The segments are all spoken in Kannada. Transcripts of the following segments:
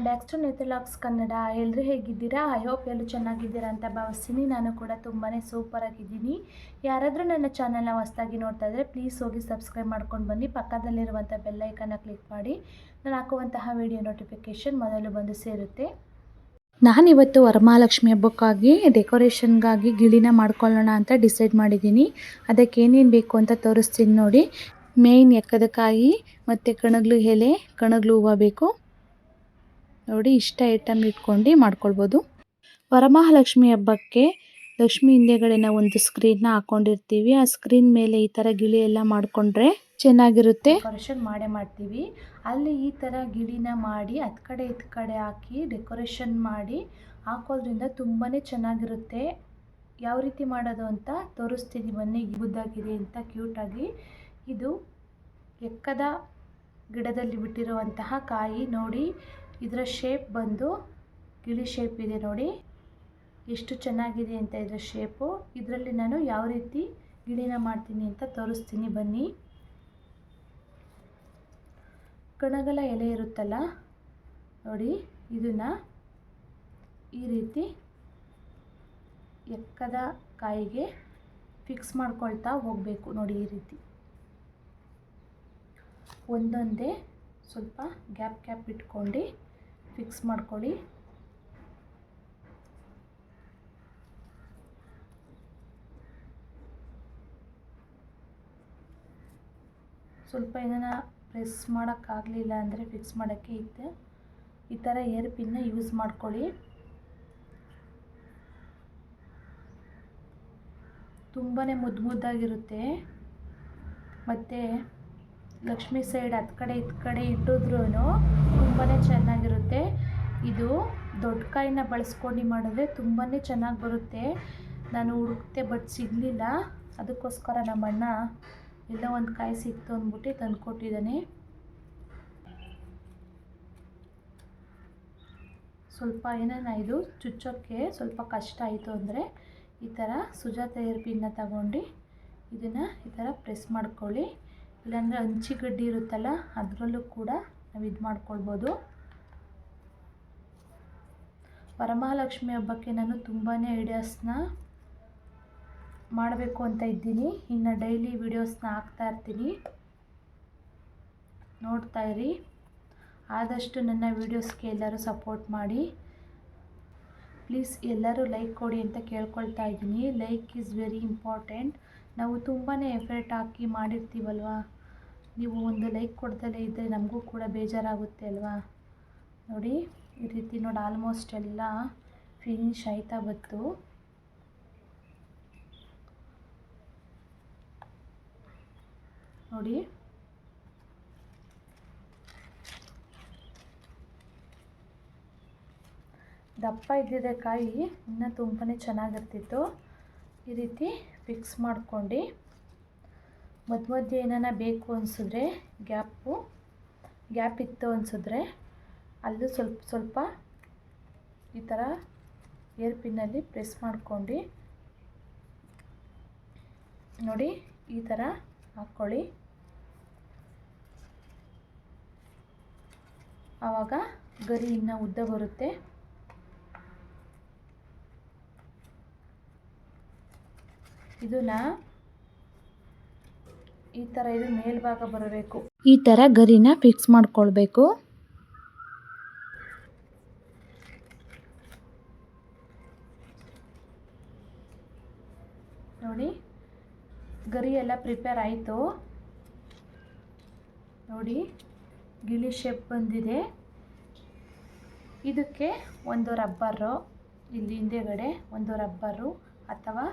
Back to ನೇತಲಾಕ್ಸ್ Kannada. ಎಲ್ಲರೂ ಹೇಗಿದ್ದೀರಾ? ಐ ಹೋಪ್ ಎಲ್ಲರೂ ಚೆನ್ನಾಗಿದ್ದೀರಾ ಅಂತ ಭಾವಿಸ್ತೀನಿ. ನಾನು ಕೂಡ ತುಂಬಾ ಸೂಪರಾಗಿದ್ದೀನಿ. ಯಾರಾದರೂ ನನ್ನ ಚಾನಲ್ನ ಹೊಸದಾಗಿ ನೋಡ್ತಾ ಇದ್ದರೆ ಪ್ಲೀಸ್ ಹೋಗಿ ಸಬ್ಸ್ಕ್ರೈಬ್ ಮಾಡ್ಕೊಂಡು ಬನ್ನಿ. ಪಕ್ಕದಲ್ಲಿರುವಂಥ ಬೆಲ್ಲೈಕನ್ನ ಕ್ಲಿಕ್ ಮಾಡಿ ನಾನು ಹಾಕುವಂತಹ ವಿಡಿಯೋ ನೋಟಿಫಿಕೇಷನ್ ಮೊದಲು ಬಂದು ಸೇರುತ್ತೆ. ನಾನಿವತ್ತು ವರಮಹಾಲಕ್ಷ್ಮಿ ಹಬ್ಬಕ್ಕಾಗಿ ಡೆಕೋರೇಷನ್ಗಾಗಿ ಗಿಳಿನ ಮಾಡ್ಕೊಳ್ಳೋಣ ಅಂತ ಡಿಸೈಡ್ ಮಾಡಿದ್ದೀನಿ. ಅದಕ್ಕೆ ಏನೇನು ಬೇಕು ಅಂತ ತೋರಿಸ್ತೀನಿ ನೋಡಿ. ಮೇಯ್ನ್ ಎಕ್ಕದಕಾಯಿ ಮತ್ತು ಕಣಗ್ಲು ಎಲೆ, ಕಣಗ್ಲು ಹೂವು ಬೇಕು ನೋಡಿ. ಇಷ್ಟ ಐಟಮ್ ಇಟ್ಕೊಂಡು ಮಾಡ್ಕೊಳ್ಬೋದು. ವರಮಹಾಲಕ್ಷ್ಮಿ ಹಬ್ಬಕ್ಕೆ ಲಕ್ಷ್ಮಿ ಹಿಂದೆಗಡೆ ನಾವು ಒಂದು ಸ್ಕ್ರೀನ್ನ ಹಾಕ್ಕೊಂಡಿರ್ತೀವಿ. ಆ ಸ್ಕ್ರೀನ್ ಮೇಲೆ ಈ ಥರ ಗಿಳಿ ಎಲ್ಲ ಮಾಡಿಕೊಂಡ್ರೆ ಚೆನ್ನಾಗಿರುತ್ತೆ. ಡೆಕೋರೇಷನ್ ಮಾಡೇ ಮಾಡ್ತೀವಿ. ಅಲ್ಲಿ ಈ ಥರ ಗಿಳಿನ ಮಾಡಿ ಹತ್ತು ಕಡೆ ಇತ್ತು ಕಡೆ ಹಾಕಿ ಡೆಕೋರೇಷನ್ ಮಾಡಿ ಹಾಕೋದ್ರಿಂದ ತುಂಬಾ ಚೆನ್ನಾಗಿರುತ್ತೆ. ಯಾವ ರೀತಿ ಮಾಡೋದು ಅಂತ ತೋರಿಸ್ತೀನಿ ಬನ್ನಿ. ಬುದ್ದಾಗಿದೆ ಅಂತ ಕ್ಯೂಟಾಗಿ. ಇದು ಎಕ್ಕದ ಗಿಡದಲ್ಲಿ ಬಿಟ್ಟಿರುವಂತಹ ಕಾಯಿ ನೋಡಿ. ಇದರ ಶೇಪ್ ಬಂದು ಗಿಳಿ ಶೇಪ್ ಇದೆ ನೋಡಿ, ಎಷ್ಟು ಚೆನ್ನಾಗಿದೆ ಅಂತ ಇದರ ಶೇಪು. ಇದರಲ್ಲಿ ನಾನು ಯಾವ ರೀತಿ ಗಿಳಿನ ಮಾಡ್ತೀನಿ ಅಂತ ತೋರಿಸ್ತೀನಿ ಬನ್ನಿ. ಕಣಗಲ ಎಲೆ ಇರುತ್ತಲ್ಲ ನೋಡಿ, ಇದನ್ನು ಈ ರೀತಿ ಎಕ್ಕದ ಕಾಯಿಗೆ ಫಿಕ್ಸ್ ಮಾಡ್ಕೊಳ್ತಾ ಹೋಗಬೇಕು ನೋಡಿ. ಈ ರೀತಿ ಒಂದೊಂದೇ ಸ್ವಲ್ಪ ಗ್ಯಾಪ್ ಇಟ್ಕೊಂಡು ಫಿಕ್ಸ್ ಮಾಡ್ಕೊಳ್ಳಿ. ಸ್ವಲ್ಪ ಏನಾರ ಪ್ರೆಸ್ ಮಾಡೋಕ್ಕಾಗಲಿಲ್ಲ ಅಂದರೆ ಫಿಕ್ಸ್ ಮಾಡೋಕ್ಕೆ ಈ ಥರ ಏರ್ ಪಿನ್ನ ಯೂಸ್ ಮಾಡ್ಕೊಳ್ಳಿ. ತುಂಬಾ ಮುದ್ದಾಗಿರುತ್ತೆ. ಮತ್ತು ಲಕ್ಷ್ಮಿ ಸೈಡ್ ಹತ್ತು ಕಡೆ ಇತ್ತು ಕಡೆ ಇಟ್ಟಿದ್ರೂ ತುಂಬಾ ಚೆನ್ನಾಗಿರುತ್ತೆ. ಇದು ದೊಡ್ಡ ಕಾಯಿನ ಬಳಸ್ಕೊಂಡು ಮಾಡಿದ್ರೆ ತುಂಬಾ ಚೆನ್ನಾಗಿ ಬರುತ್ತೆ. ನಾನು ಹುಡುಕ್ತೆ ಬಟ್ ಸಿಗಲಿಲ್ಲ. ಅದಕ್ಕೋಸ್ಕರ ನಮ್ಮ ಅಣ್ಣ ಎಲ್ಲ ಒಂದು ಕಾಯಿ ಸಿಕ್ತು ಅಂದ್ಬಿಟ್ಟು ತಂದುಕೊಟ್ಟಿದ್ದಾನೆ. ಸ್ವಲ್ಪ ಏನಾನ ಇದು ಚುಚ್ಚೋಕ್ಕೆ ಸ್ವಲ್ಪ ಕಷ್ಟ ಆಯಿತು ಅಂದರೆ ಈ ಥರ ಸುಜಾತ ಏರ್ ಪಿನ್ನ ತಗೊಂಡು ಇದನ್ನು ಈ ಥರ ಪ್ರೆಸ್ ಮಾಡ್ಕೊಳ್ಳಿ. ಇಲ್ಲಾಂದರೆ ಹಂಚಿಗಡ್ಡಿ ಇರುತ್ತಲ್ಲ ಅದರಲ್ಲೂ ಕೂಡ ನಾವು ಇದು ಮಾಡ್ಕೊಳ್ಬೋದು. ವರಮಹಾಲಕ್ಷ್ಮಿ ಹಬ್ಬಕ್ಕೆ ನಾನು ತುಂಬಾ ಐಡಿಯಾಸ್ನ ಮಾಡಬೇಕು ಅಂತ ಇದ್ದೀನಿ. ಇನ್ನು ಡೈಲಿ ವಿಡಿಯೋಸ್ನ ಹಾಕ್ತಾ ಇರ್ತೀನಿ, ನೋಡ್ತಾ ಇರಿ. ಆದಷ್ಟು ನನ್ನ ವಿಡಿಯೋಸ್ಗೆ ಎಲ್ಲರೂ ಸಪೋರ್ಟ್ ಮಾಡಿ. ಪ್ಲೀಸ್ ಎಲ್ಲರೂ ಲೈಕ್ ಕೊಡಿ ಅಂತ ಕೇಳ್ಕೊಳ್ತಾ ಇದ್ದೀನಿ. Like is very important. ನಾವು ತುಂಬಾ ಎಫರ್ಟ್ ಹಾಕಿ ಮಾಡಿರ್ತೀವಲ್ವ, ನೀವು ಒಂದು ಲೈಕ್ ಕೊಡ್ದಲೇ ಇದ್ದರೆ ನಮಗೂ ಕೂಡ ಬೇಜಾರಾಗುತ್ತೆ ಅಲ್ವಾ. ನೋಡಿ ಈ ರೀತಿ ನೋಡಿ, ಆಲ್ಮೋಸ್ಟ್ ಎಲ್ಲ ಫಿನಿಶ್ ಆಯ್ತಾ ಬಂತು. ನೋಡಿ ದಪ್ಪ ಇದ್ದಿದ್ದ ಕಾಯಿ ಇನ್ನೂ ತುಂಬಾ ಚೆನ್ನಾಗಿರ್ತಿತ್ತು. ಈ ರೀತಿ ಫಿಕ್ಸ್ ಮಾಡ್ಕೊಂಡು ಮಧ್ಯೆ ಏನಾನ ಬೇಕು ಅನಿಸಿದ್ರೆ ಗ್ಯಾಪ್ ಇತ್ತು ಅನಿಸಿದ್ರೆ ಅಲ್ಲೂ ಸ್ವಲ್ಪ ಈ ಥರ ಏರ್ ಪಿನ್ನಲ್ಲಿ ಪ್ರೆಸ್ ಮಾಡ್ಕೊಂಡು ನೋಡಿ ಈ ಥರ ಹಾಕ್ಕೊಳ್ಳಿ. ಆವಾಗ ಗರಿ ಇನ್ನೂ ಉದ್ದ ಬರುತ್ತೆ. ಇದನ್ನು ಈ ಥರ ಇದು ಮೇಲ್ಭಾಗ ಬರಬೇಕು. ಈ ಥರ ಗರಿನ ಫಿಕ್ಸ್ ಮಾಡ್ಕೊಳ್ಬೇಕು. ನೋಡಿ ಗರಿ ಎಲ್ಲ ಪ್ರಿಪೇರ್ ಆಯಿತು. ನೋಡಿ ಗಿಳಿ ಶೇಪ್ ಬಂದಿದೆ. ಇದಕ್ಕೆ ಒಂದು ರಬ್ಬರು, ಇಲ್ಲಿ ಹಿಂದೆಗಡೆ ಒಂದು ರಬ್ಬರು ಅಥವಾ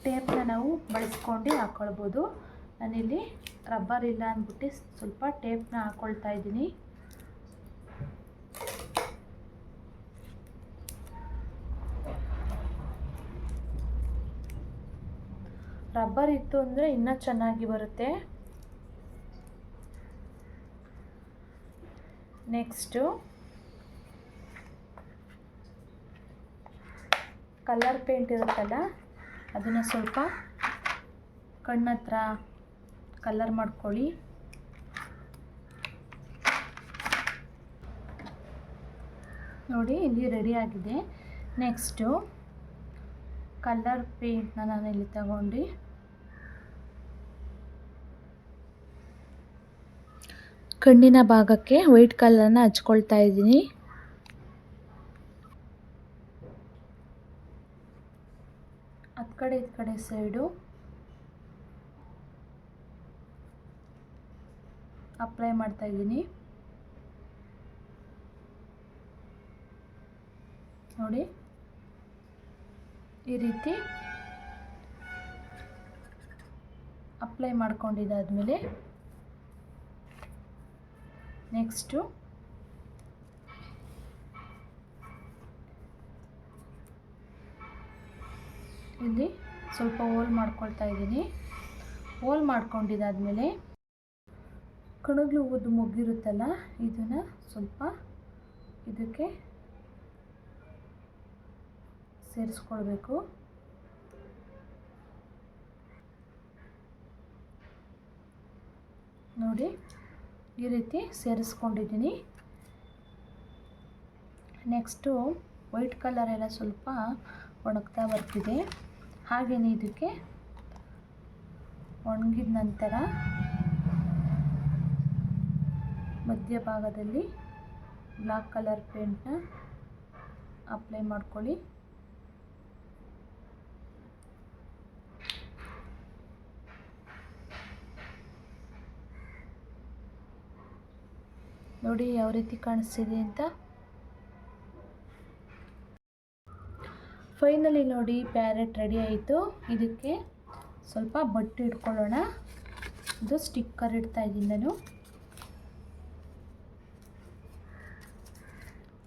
ಟೇಪ್ನ ನಾವು ಬಳಸ್ಕೊಂಡು ಹಾಕ್ಕೊಳ್ಬೋದು. ನಾನಿಲ್ಲಿ ರಬ್ಬರ್ ಇಲ್ಲ ಅಂದ್ಬಿಟ್ಟು ಸ್ವಲ್ಪ ಟೇಪ್ನ ಹಾಕ್ಕೊಳ್ತಾ ಇದ್ದೀನಿ. ರಬ್ಬರ್ ಇತ್ತು ಅಂದರೆ ಇನ್ನೂ ಚೆನ್ನಾಗಿ ಬರುತ್ತೆ. ನೆಕ್ಸ್ಟು ಕಲರ್ ಪೇಂಟ್ ಇರುತ್ತಲ್ಲ ಅದನ್ನು ಸ್ವಲ್ಪ ಕಣ್ಣತ್ರ ಕಲರ್ ಮಾಡ್ಕೊಳ್ಳಿ. ನೋಡಿ ಇಲ್ಲಿ ರೆಡಿ ಆಗಿದೆ. ನೆಕ್ಸ್ಟು ಕಲರ್ ಪೇಂಟ್ನ ನಾನು ಇಲ್ಲಿ ತಗೊಂಡು ಕಣ್ಣಿನ ಭಾಗಕ್ಕೆ ವೈಟ್ ಕಲರ್ನ ಹಚ್ಕೊಳ್ತಾ ಇದ್ದೀನಿ. ಆ ಕಡೆ ಈ ಕಡೆ ಸೈಡು ಅಪ್ಲೈ ಮಾಡ್ತಾ ಇದ್ದೀನಿ. ನೋಡಿ ಈ ರೀತಿ ಅಪ್ಲೈ ಮಾಡ್ಕೊಂಡಿದ್ದಾದಮೇಲೆ ನೆಕ್ಸ್ಟು ಇಲ್ಲಿ ಸ್ವಲ್ಪ ಹೋಲ್ ಮಾಡ್ಕೊಳ್ತಾ ಇದ್ದೀನಿ. ಹೋಲ್ ಮಾಡ್ಕೊಂಡಿದ್ದಾದಮೇಲೆ ಕಣಗ್ಲು ಊದು ಮುಗ್ಗಿರುತ್ತಲ್ಲ, ಇದನ್ನು ಸ್ವಲ್ಪ ಇದಕ್ಕೆ ಸೇರಿಸ್ಕೊಳ್ಬೇಕು. ನೋಡಿ ಈ ರೀತಿ ಸೇರಿಸ್ಕೊಂಡಿದ್ದೀನಿ. ನೆಕ್ಸ್ಟು ವೈಟ್ ಕಲರ್ ಎಲ್ಲ ಸ್ವಲ್ಪ ಒಣಗ್ತಾ ಬರ್ತಿದೆ. ಹಾಗೆಯೇ ಇದಕ್ಕೆ ಒಣಗಿದ ನಂತರ ಮಧ್ಯಭಾಗದಲ್ಲಿ ಬ್ಲ್ಯಾಕ್ ಕಲರ್ ಪೇಂಟ್ನ ಅಪ್ಲೈ ಮಾಡ್ಕೊಳ್ಳಿ. ನೋಡಿ ಯಾವ ರೀತಿ ಕಾಣಿಸ್ತಿದೆ ಅಂತ. ಫೈನಲಿ ನೋಡಿ ಪ್ಯಾರೆಟ್ ರೆಡಿ ಆಯಿತು. ಇದಕ್ಕೆ ಸ್ವಲ್ಪ ಬಟ್ಟೆ ಇಟ್ಕೊಳ್ಳೋಣ. ಇದು ಸ್ಟಿಕ್ಕರ್ ಇಡ್ತಾ ಇದ್ದೀನಿ ನಾನು.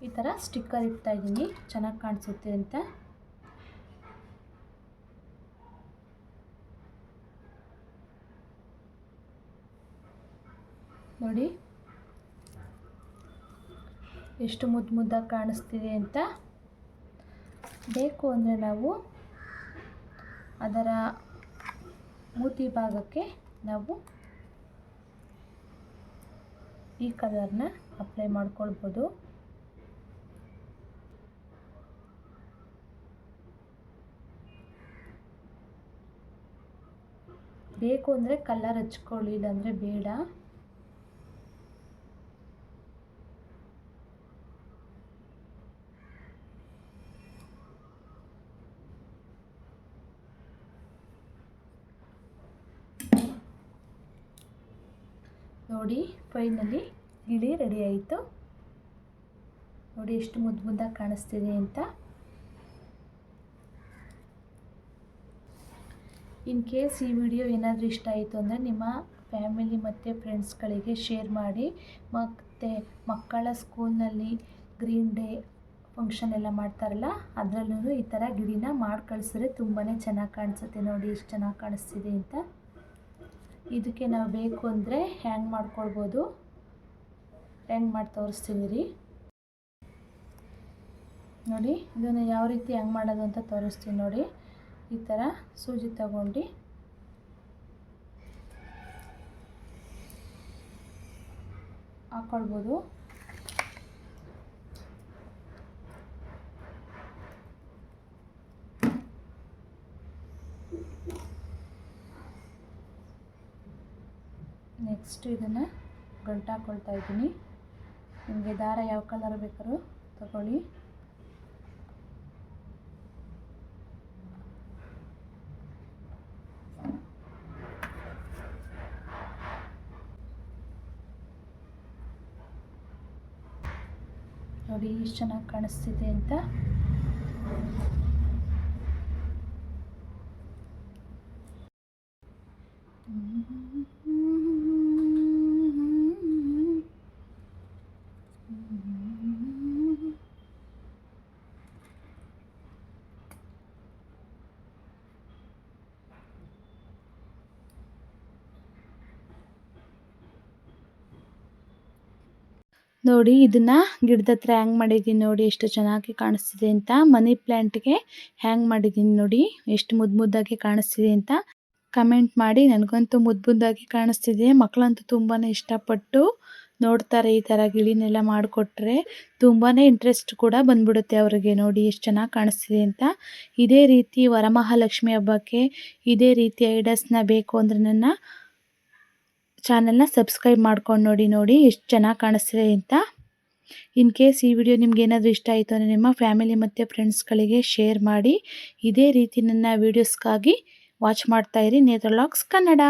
ಈ ಥರ ಸ್ಟಿಕ್ಕರ್ ಇಡ್ತಾ ಇದ್ದೀನಿ ಚೆನ್ನಾಗಿ ಕಾಣಿಸುತ್ತೆ ಅಂತ. ನೋಡಿ ಎಷ್ಟು ಮುದ್ದು ಮುದ್ದಾಗಿ ಕಾಣಿಸ್ತಿದೆ ಅಂತ. ಬೇಕು ಅಂದರೆ ನಾವು ಅದರ ಮೂತಿ ಭಾಗಕ್ಕೆ ನಾವು ಈ ಕಲರ್ನ ಅಪ್ಲೈ ಮಾಡ್ಕೊಳ್ಬೋದು. ಬೇಕು ಅಂದರೆ ಕಲರ್ ಹಚ್ಕೊಳ್ಳಿ, ಇಲ್ಲಾಂದರೆ ಬೇಡ. ನೋಡಿ ಫೈನಲಿ ಗಿಳಿ ರೆಡಿ ಆಯಿತು. ನೋಡಿ ಎಷ್ಟು ಮುದ್ದು ಮುದ್ದಾಗಿ ಕಾಣಿಸ್ತಿದೆ ಅಂತ. ಇನ್ ಕೇಸ್ ಈ ವಿಡಿಯೋ ಏನಾದರೂ ಇಷ್ಟ ಆಯಿತು ಅಂದರೆ ನಿಮ್ಮ ಫ್ಯಾಮಿಲಿ ಮತ್ತು ಫ್ರೆಂಡ್ಸ್ಗಳಿಗೆ ಶೇರ್ ಮಾಡಿ. ಮತ್ತು ಮಕ್ಕಳ ಸ್ಕೂಲ್ನಲ್ಲಿ ಗ್ರೀನ್ ಡೇ ಫಂಕ್ಷನ್ ಎಲ್ಲ ಮಾಡ್ತಾರಲ್ಲ, ಅದರಲ್ಲೂ ಈ ಥರ ಗಿಳಿನ ಮಾಡಿ ಕಳಿಸಿದ್ರೆ ತುಂಬಾ ಚೆನ್ನಾಗಿ ಕಾಣಿಸುತ್ತೆ. ನೋಡಿ ಎಷ್ಟು ಚೆನ್ನಾಗಿ ಕಾಣಿಸ್ತಿದೆ ಅಂತ. ಇದಕ್ಕೆ ನಾವು ಬೇಕು ಅಂದರೆ ಹ್ಯಾಂಗ್ ಮಾಡ್ಕೊಳ್ಬೋದು. ಹ್ಯಾಂಗ್ ಮಾಡಿ ತೋರಿಸ್ತೀನಿ ರೀ. ನೋಡಿ ಇದನ್ನು ಯಾವ ರೀತಿ ಹ್ಯಾಂಗ್ ಮಾಡೋದು ಅಂತ ತೋರಿಸ್ತೀನಿ ನೋಡಿ. ಈ ಥರ ಸೂಜಿ ತಗೊಂಡು ಹಾಕ್ಕೊಳ್ಬೋದು. ನೆಕ್ಸ್ಟ್ ಇದನ್ನು ಗಂಟು ಹಾಕ್ಕೊಳ್ತಾ ಇದ್ದೀನಿ. ನಿಮಗೆ ದಾರ ಯಾವ ಕಲರ್ ಬೇಕಾದ್ರೂ ತಗೊಳ್ಳಿ. ನೋಡಿ ಎಷ್ಟು ಚೆನ್ನಾಗಿ ಕಾಣಿಸ್ತಿದೆ ಅಂತ. ನೋಡಿ ಇದನ್ನು ಗಿಡದ ಹತ್ರ ಹ್ಯಾಂಗ್ ಮಾಡಿದ್ದೀನಿ. ನೋಡಿ ಎಷ್ಟು ಚೆನ್ನಾಗಿ ಕಾಣಿಸ್ತಿದೆ ಅಂತ. ಮನಿ ಪ್ಲ್ಯಾಂಟ್ಗೆ ಹ್ಯಾಂಗ್ ಮಾಡಿದ್ದೀನಿ ನೋಡಿ ಎಷ್ಟು ಮುದ್ದು ಮುದ್ದಾಗಿ ಕಾಣಿಸ್ತಿದೆ ಅಂತ. ಕಮೆಂಟ್ ಮಾಡಿ. ನನಗಂತೂ ಮುದ್ದು ಮುದ್ದಾಗಿ ಕಾಣಿಸ್ತಿದೆ. ಮಕ್ಕಳಂತೂ ತುಂಬಾ ಇಷ್ಟಪಟ್ಟು ನೋಡ್ತಾರೆ ಈ ಥರ ಗಿಳಿನೆಲ್ಲ ಮಾಡಿಕೊಟ್ರೆ ತುಂಬಾ ಇಂಟ್ರೆಸ್ಟ್ ಕೂಡ ಬಂದ್ಬಿಡುತ್ತೆ ಅವ್ರಿಗೆ. ನೋಡಿ ಎಷ್ಟು ಚೆನ್ನಾಗಿ ಕಾಣಿಸ್ತಿದೆ ಅಂತ. ಇದೇ ರೀತಿ ವರಮಹಾಲಕ್ಷ್ಮಿ ಹಬ್ಬಕ್ಕೆ ಇದೇ ರೀತಿ ಐಡಿಯಾಸ್ನ ಬೇಕು ಅಂದರೆ ನನ್ನ ಚಾನಲ್ನ ಸಬ್ಸ್ಕ್ರೈಬ್ ಮಾಡ್ಕೊಂಡು ನೋಡಿ ಎಷ್ಟು ಚೆನ್ನಾಗಿ ಕಾಣಿಸ್ತಿದೆ ಅಂತ. ಇನ್ ಕೇಸ್ ಈ ವಿಡಿಯೋ ನಿಮ್ಗೆ ಏನಾದರೂ ಇಷ್ಟ ಆಯಿತು ಅಂದರೆ ನಿಮ್ಮ ಫ್ಯಾಮಿಲಿ ಮತ್ತು ಫ್ರೆಂಡ್ಸ್ಗಳಿಗೆ ಶೇರ್ ಮಾಡಿ. ಇದೇ ರೀತಿ ನನ್ನ ವೀಡಿಯೋಸ್ಗಾಗಿ ವಾಚ್ ಮಾಡ್ತಾಯಿರಿ ನೇತ್ರ ವ್ಲಾಗ್ಸ್ ಕನ್ನಡ.